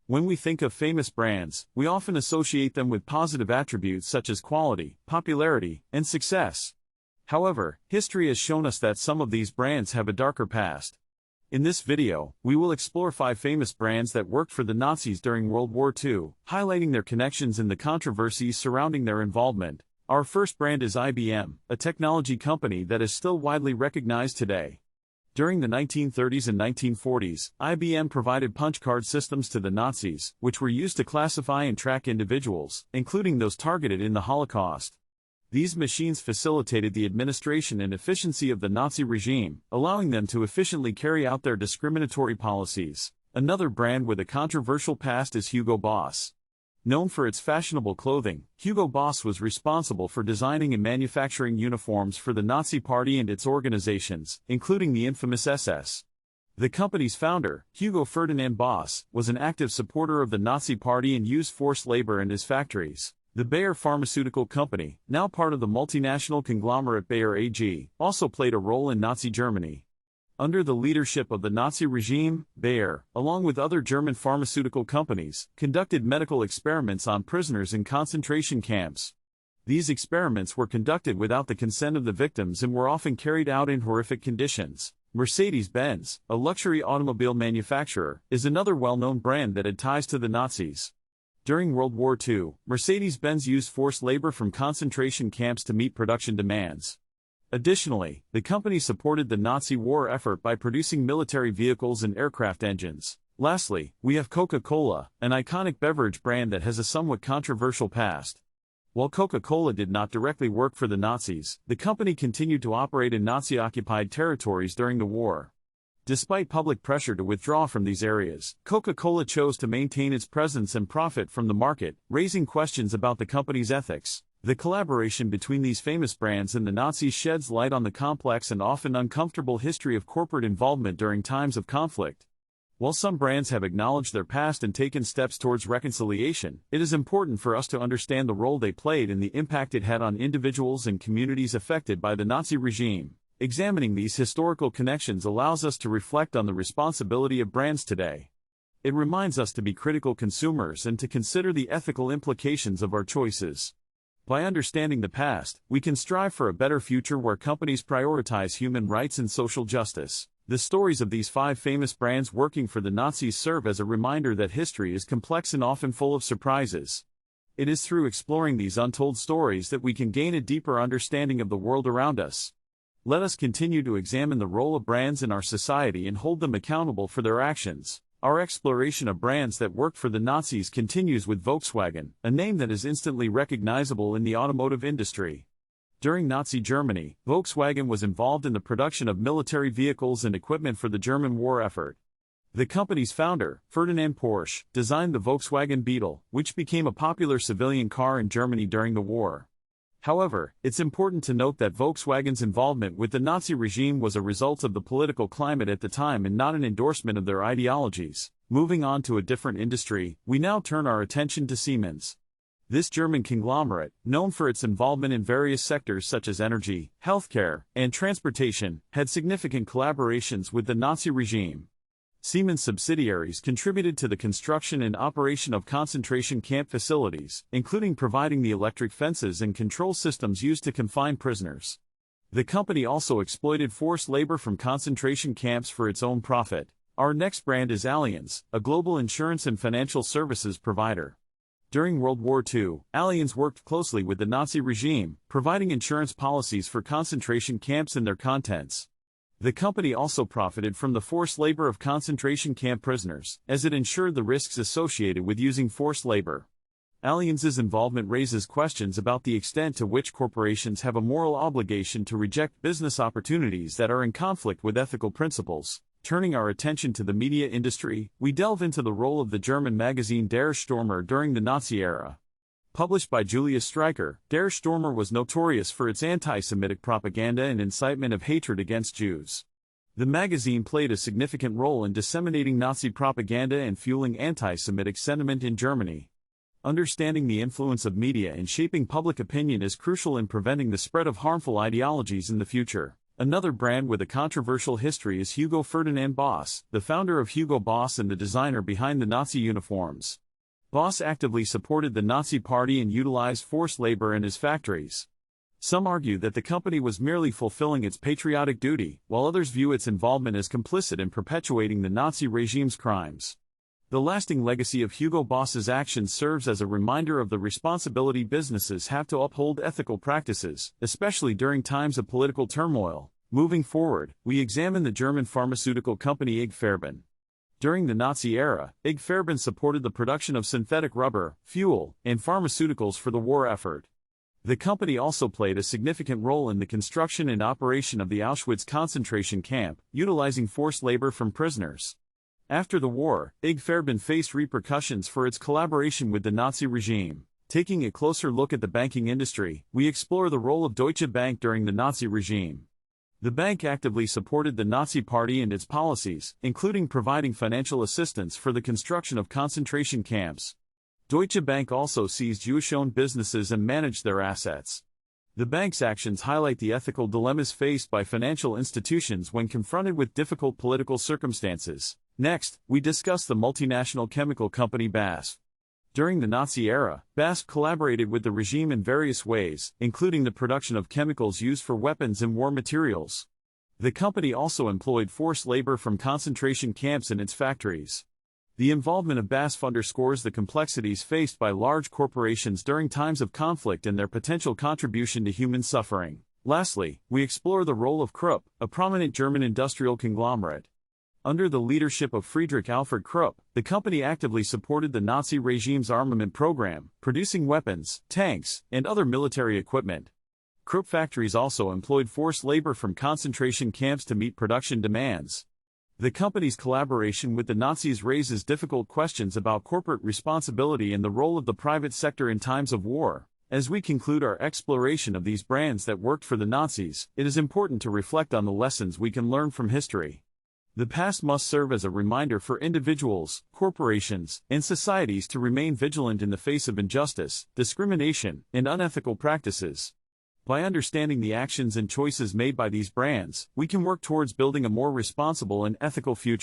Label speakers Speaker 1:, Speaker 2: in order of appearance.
Speaker 1: When we think of famous brands, we often associate them with positive attributes such as quality, popularity, and success. However, history has shown us that some of these brands have a darker past. In this video, we will explore 5 famous brands that worked for the Nazis during World War II, highlighting their connections and the controversies surrounding their involvement. Our first brand is IBM, a technology company that is still widely recognized today. During the 1930s and 1940s, IBM provided punch card systems to the Nazis, which were used to classify and track individuals, including those targeted in the Holocaust. These machines facilitated the administration and efficiency of the Nazi regime, allowing them to efficiently carry out their discriminatory policies. Another brand with a controversial past is Hugo Boss. Known for its fashionable clothing, Hugo Boss was responsible for designing and manufacturing uniforms for the Nazi Party and its organizations, including the infamous SS. The company's founder, Hugo Ferdinand Boss, was an active supporter of the Nazi Party and used forced labor in his factories. The Bayer Pharmaceutical Company, now part of the multinational conglomerate Bayer AG, also played a role in Nazi Germany. Under the leadership of the Nazi regime, Bayer, along with other German pharmaceutical companies, conducted medical experiments on prisoners in concentration camps. These experiments were conducted without the consent of the victims and were often carried out in horrific conditions. Mercedes-Benz, a luxury automobile manufacturer, is another well-known brand that had ties to the Nazis. During World War II, Mercedes-Benz used forced labor from concentration camps to meet production demands. Additionally, the company supported the Nazi war effort by producing military vehicles and aircraft engines. Lastly, we have Coca-Cola, an iconic beverage brand that has a somewhat controversial past. While Coca-Cola did not directly work for the Nazis, the company continued to operate in Nazi-occupied territories during the war. Despite public pressure to withdraw from these areas, Coca-Cola chose to maintain its presence and profit from the market, raising questions about the company's ethics. The collaboration between these famous brands and the Nazis sheds light on the complex and often uncomfortable history of corporate involvement during times of conflict. While some brands have acknowledged their past and taken steps towards reconciliation, it is important for us to understand the role they played and the impact it had on individuals and communities affected by the Nazi regime. Examining these historical connections allows us to reflect on the responsibility of brands today. It reminds us to be critical consumers and to consider the ethical implications of our choices. By understanding the past, we can strive for a better future where companies prioritize human rights and social justice. The stories of these 5 famous brands working for the Nazis serve as a reminder that history is complex and often full of surprises. It is through exploring these untold stories that we can gain a deeper understanding of the world around us. Let us continue to examine the role of brands in our society and hold them accountable for their actions. Our exploration of brands that worked for the Nazis continues with Volkswagen, a name that is instantly recognizable in the automotive industry. During Nazi Germany, Volkswagen was involved in the production of military vehicles and equipment for the German war effort. The company's founder, Ferdinand Porsche, designed the Volkswagen Beetle, which became a popular civilian car in Germany during the war. However, it's important to note that Volkswagen's involvement with the Nazi regime was a result of the political climate at the time and not an endorsement of their ideologies. Moving on to a different industry, we now turn our attention to Siemens. This German conglomerate, known for its involvement in various sectors such as energy, healthcare, and transportation, had significant collaborations with the Nazi regime. Siemens subsidiaries contributed to the construction and operation of concentration camp facilities, including providing the electric fences and control systems used to confine prisoners. The company also exploited forced labor from concentration camps for its own profit. Our next brand is Allianz, a global insurance and financial services provider. During World War II, Allianz worked closely with the Nazi regime, providing insurance policies for concentration camps and their contents. The company also profited from the forced labor of concentration camp prisoners, as it ensured the risks associated with using forced labor. Allianz's involvement raises questions about the extent to which corporations have a moral obligation to reject business opportunities that are in conflict with ethical principles. Turning our attention to the media industry, we delve into the role of the German magazine Der Stürmer during the Nazi era. Published by Julius Streicher, Der Stürmer was notorious for its anti-Semitic propaganda and incitement of hatred against Jews. The magazine played a significant role in disseminating Nazi propaganda and fueling anti-Semitic sentiment in Germany. Understanding the influence of media in shaping public opinion is crucial in preventing the spread of harmful ideologies in the future. Another brand with a controversial history is Hugo Ferdinand Boss, the founder of Hugo Boss and the designer behind the Nazi uniforms. Boss actively supported the Nazi Party and utilized forced labor in his factories. Some argue that the company was merely fulfilling its patriotic duty, while others view its involvement as complicit in perpetuating the Nazi regime's crimes. The lasting legacy of Hugo Boss's actions serves as a reminder of the responsibility businesses have to uphold ethical practices, especially during times of political turmoil. Moving forward, we examine the German pharmaceutical company IG Farben. During the Nazi era, IG Farben supported the production of synthetic rubber, fuel, and pharmaceuticals for the war effort. The company also played a significant role in the construction and operation of the Auschwitz concentration camp, utilizing forced labor from prisoners. After the war, IG Farben faced repercussions for its collaboration with the Nazi regime. Taking a closer look at the banking industry, we explore the role of Deutsche Bank during the Nazi regime. The bank actively supported the Nazi Party and its policies, including providing financial assistance for the construction of concentration camps. Deutsche Bank also seized Jewish-owned businesses and managed their assets. The bank's actions highlight the ethical dilemmas faced by financial institutions when confronted with difficult political circumstances. Next, we discuss the multinational chemical company BASF. During the Nazi era, BASF collaborated with the regime in various ways, including the production of chemicals used for weapons and war materials. The company also employed forced labor from concentration camps in its factories. The involvement of BASF underscores the complexities faced by large corporations during times of conflict and their potential contribution to human suffering. Lastly, we explore the role of Krupp, a prominent German industrial conglomerate. Under the leadership of Friedrich Alfred Krupp, the company actively supported the Nazi regime's armament program, producing weapons, tanks, and other military equipment. Krupp factories also employed forced labor from concentration camps to meet production demands. The company's collaboration with the Nazis raises difficult questions about corporate responsibility and the role of the private sector in times of war. As we conclude our exploration of these brands that worked for the Nazis, it is important to reflect on the lessons we can learn from history. The past must serve as a reminder for individuals, corporations, and societies to remain vigilant in the face of injustice, discrimination, and unethical practices. By understanding the actions and choices made by these brands, we can work towards building a more responsible and ethical future.